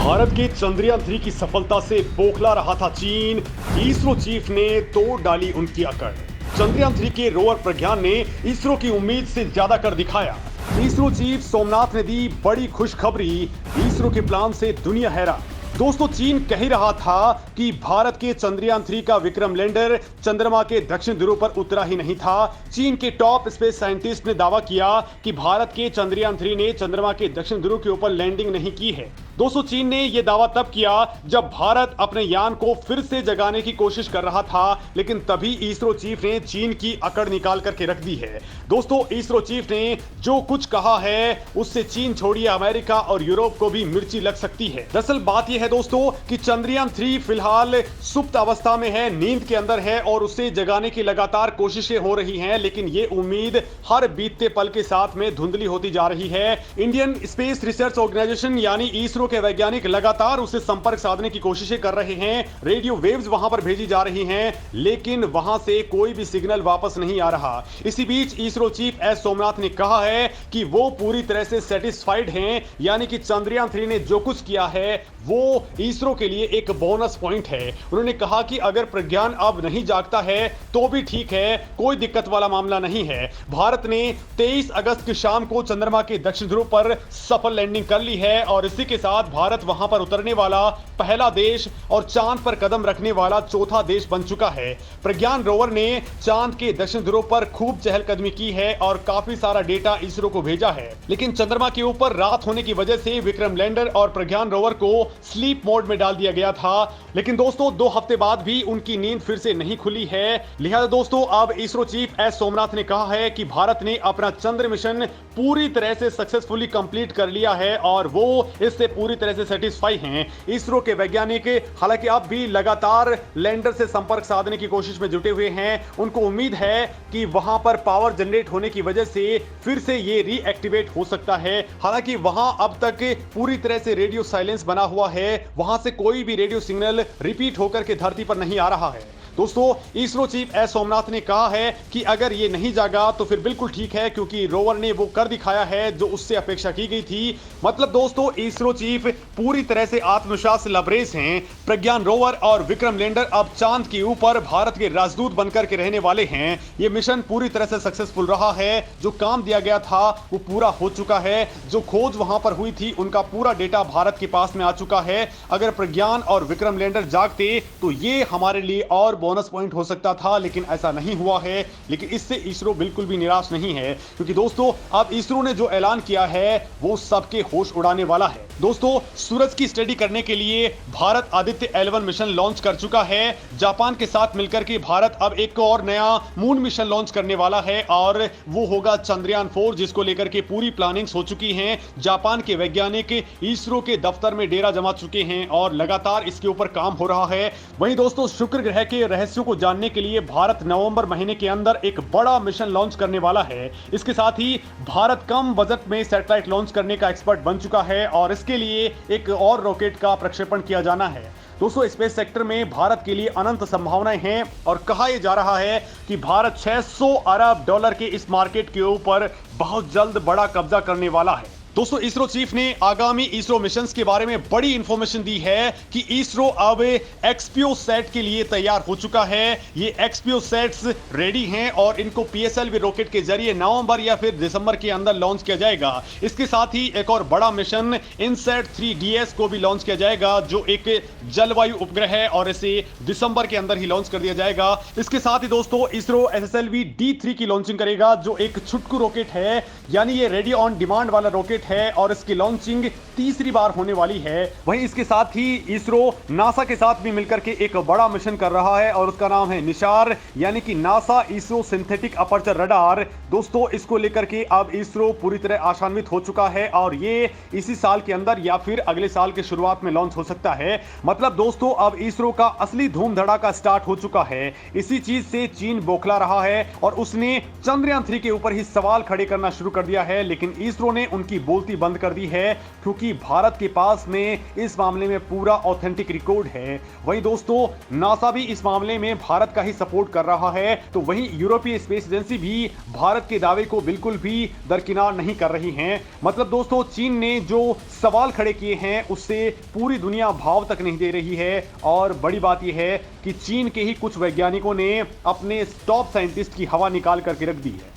भारत के चंद्रयान-3 की सफलता से बौखला रहा था चीन। इसरो चीफ ने तोड़ डाली उनकी अकड़। चंद्रयान-3 के रोवर प्रज्ञान ने इसरो की उम्मीद से ज्यादा कर दिखाया। इसरो चीफ सोमनाथ ने दी बड़ी खुशखबरी। इसरो के प्लान से दुनिया हैरान। दोस्तों, चीन कह ही रहा था कि भारत के चंद्रयान-3 का विक्रम लैंडर चंद्रमा के दक्षिण ध्रुव पर उतरा ही नहीं था। चीन के टॉप स्पेस साइंटिस्ट ने दावा किया कि भारत के चंद्रयान-3 ने चंद्रमा के दक्षिण ध्रुव के ऊपर लैंडिंग नहीं की है। दोस्तों, चीन ने यह दावा तब किया जब भारत अपने यान को फिर से जगाने की कोशिश कर रहा था, लेकिन तभी इसरो चीफ ने चीन की अकड़ निकाल करके रख दी है। दोस्तों, इसरो चीफ ने जो कुछ कहा है उससे चीन छोड़िए अमेरिका और यूरोप को भी मिर्ची लग सकती है। दरअसल बात यह है दोस्तों कि चंद्रयान-3 फिलहाल सुप्त अवस्था में है, नींद के अंदर है और उसे जगाने की लगातार कोशिशें हो रही हैं, लेकिन यह उम्मीद हर बीतते पल के साथ में धुंधली होती जा रही है। इंडियन स्पेस रिसर्च ऑर्गेनाइजेशन यानी इसरो के वैज्ञानिक लगातार उससे संपर्क साधने की कोशिशें कर रहे हैं। रेडियो वेव्स वहां पर भेजी जा रही हैं, लेकिन वहां से कोई भी सिग्नल वापस नहीं आ रहा। इसी बीच इसरो चीफ एस सोमनाथ ने कहा है कि वो पूरी तरह से सेटिस्फाइड हैं, यानी कि चंद्रयान-3 ने जो कुछ किया है वो इसरो के लिए एक बोनस पॉइंट है। उन्होंने कहा कि अगर प्रज्ञान अब नहीं जागता है तो भी ठीक है, कोई दिक्कत वाला मामला नहीं है। भारत ने 23 अगस्त की शाम को चंद्रमा के दक्षिण ध्रुव पर सफल लैंडिंग कर ली है और इसी के साथ भारत वहां पर उतरने वाला पहला देश और चांद पर कदम रखने वाला चौथा देश बन चुका है। प्रज्ञान रोवर ने चांद के दक्षिण ध्रुव पर खूब चहलकदमी की है और काफी सारा डेटा इसरो को भेजा है, लेकिन चंद्रमा के ऊपर रात होने की वजह से विक्रम लैंडर और प्रज्ञान रोवर को स्लीप मोड में डाल दिया गया था। लेकिन दोस्तों, 2 हफ्ते बाद भी उनकी नींद फिर से नहीं खुली है। लिहाजा दोस्तों, अब इसरो चीफ एस सोमनाथ ने कहा है कि भारत ने अपना चंद्र मिशन पूरी तरह से सक्सेसफुली कंप्लीट कर लिया है और वो इससे पूरी तरह से सेटिस्फाई हैं। इसरो के वैज्ञानिक हालांकि अब भी लगातार लैंडर से संपर्क साधने की कोशिश में जुटे हुए हैं। उनको उम्मीद है कि वहां पर पावर जनरेट होने की वजह से फिर से ये रीएक्टिवेट हो सकता है। हालांकि वहां अब तक पूरी तरह से रेडियो साइलेंस बना हुआ है, वहां से कोई भी रेडियो सिग्नल रिपीट होकर के धरती पर नहीं आ रहा है। दोस्तों, इसरो चीफ एस सोमनाथ ने कहा है कि अगर ये नहीं जागा तो फिर बिल्कुल ठीक है, क्योंकि रोवर ने वो कर दिखाया है जो उससे अपेक्षा की गई थी। मतलब दोस्तों, इसरो चीफ पूरी तरह से आत्मविश्वास से लबरेज हैं। प्रज्ञान रोवर और विक्रम लैंडर अब चांद के ऊपर भारत के राजदूत बनकर के रहने वाले हैं। ये मिशन पूरी तरह से सक्सेसफुल रहा है। जो काम दिया गया था वो पूरा हो चुका है। जो खोज वहां पर हुई थी उनका पूरा डेटा भारत के पास में आ चुका है। अगर प्रज्ञान और विक्रम लैंडर जागते तो ये हमारे लिए और बोनस पॉइंट हो सकता था, लेकिन ऐसा नहीं हुआ है। लेकिन इससे इसरो बिल्कुल भी निराश नहीं है, क्योंकि दोस्तों अब इसरो ने जो ऐलान किया है वो सबके होश उड़ाने वाला है। दोस्तों, सूरज की स्टडी करने के लिए Bharat Aditya L1 mission launch कर चुका है। जापान के साथ मिलकर के भारत अब एक और नया मून मिशन लॉन्च करने वाला है और वो होगा चंद्रयान-4, जिसको लेकर के पूरी प्लानिंग्स हो चुकी हैं। जापान के वैज्ञानिक इसरो के दफ्तर में डेरा जमा चुके हैं और लगातार इसके ऊपर काम हो रहा है। वहीं दोस्तों, शुक्र ग्रह के रहस्यों को जानने के लिए भारत नवंबर महीने के अंदर एक बड़ा मिशन लॉन्च करने वाला है। इसके साथ ही भारत कम बजट में सैटेलाइट लॉन्च करने का एक्सपर्ट बन चुका है और इसके लिए एक और रॉकेट का प्रक्षेपण किया जाना है। दोस्तों, स्पेस सेक्टर में भारत के लिए अनंत संभावनाएं हैं और कहा यह जा रहा है कि भारत $600 अरब के इस मार्केट के ऊपर बहुत जल्द बड़ा कब्जा करने वाला है। दोस्तों, इसरो चीफ ने आगामी इसरो मिशंस के बारे में बड़ी इंफॉर्मेशन दी है कि इसरो अब एक्सपीओ सेट के लिए तैयार हो चुका है। ये एक्सपीओ सेट्स रेडी हैं और इनको पीएसएलवी रॉकेट के जरिए नवंबर या फिर दिसंबर के अंदर लॉन्च किया जाएगा। इसके साथ ही एक और बड़ा मिशन इनसैट 3DS को भी लॉन्च किया जाएगा, जो एक जलवायु उपग्रह है और इसे दिसंबर के अंदर ही लॉन्च कर दिया जाएगा। इसके साथ ही दोस्तों, इसरो SSLV D3 की लॉन्चिंग करेगा, जो एक छुटकू रॉकेट है, यानी ये रेडियो ऑन डिमांड वाला रॉकेट है और इसकी लॉन्चिंग तीसरी बार होने वाली है। वहीं इसके साथ ही इसरो नासा के साथ भी मिलकर के एक बड़ा मिशन कर रहा है और उसका नाम है निशार, यानी कि NASA ISRO synthetic aperture radar. दोस्तों, इसको लेकर के अब इसरो पूरी तरह आशान्वित हो चुका है और ये इसी साल के अंदर या फिर अगले साल के शुरुआत में लॉन्च हो सकता है। मतलब दोस्तों, अब इसरो का असली धूम धड़ाका स्टार्ट हो चुका है। इसी चीज से चीन बौखला रहा है और उसने चंद्रयान-3 के ऊपर ही सवाल खड़े करना शुरू कर दिया है, लेकिन इसरो ने उनकी बोलती बंद कर दी है, क्योंकि भारत के पास में इस मामले में पूरा ऑथेंटिक रिकॉर्ड है। वहीं दोस्तों नासा भी इस मामले में भारत का ही सपोर्ट कर रहा है, तो वहीं यूरोपीय स्पेस एजेंसी भी भारत के दावे को बिल्कुल भी दरकिनार नहीं कर रही है। मतलब दोस्तों चीन ने जो सवाल खड़े किए हैं उससे पूरी दुनिया भाव तक नहीं दे रही है। और बड़ी बात यह है कि चीन के ही कुछ वैज्ञानिकों ने अपने टॉप साइंटिस्ट की हवा निकाल करके रख दी है।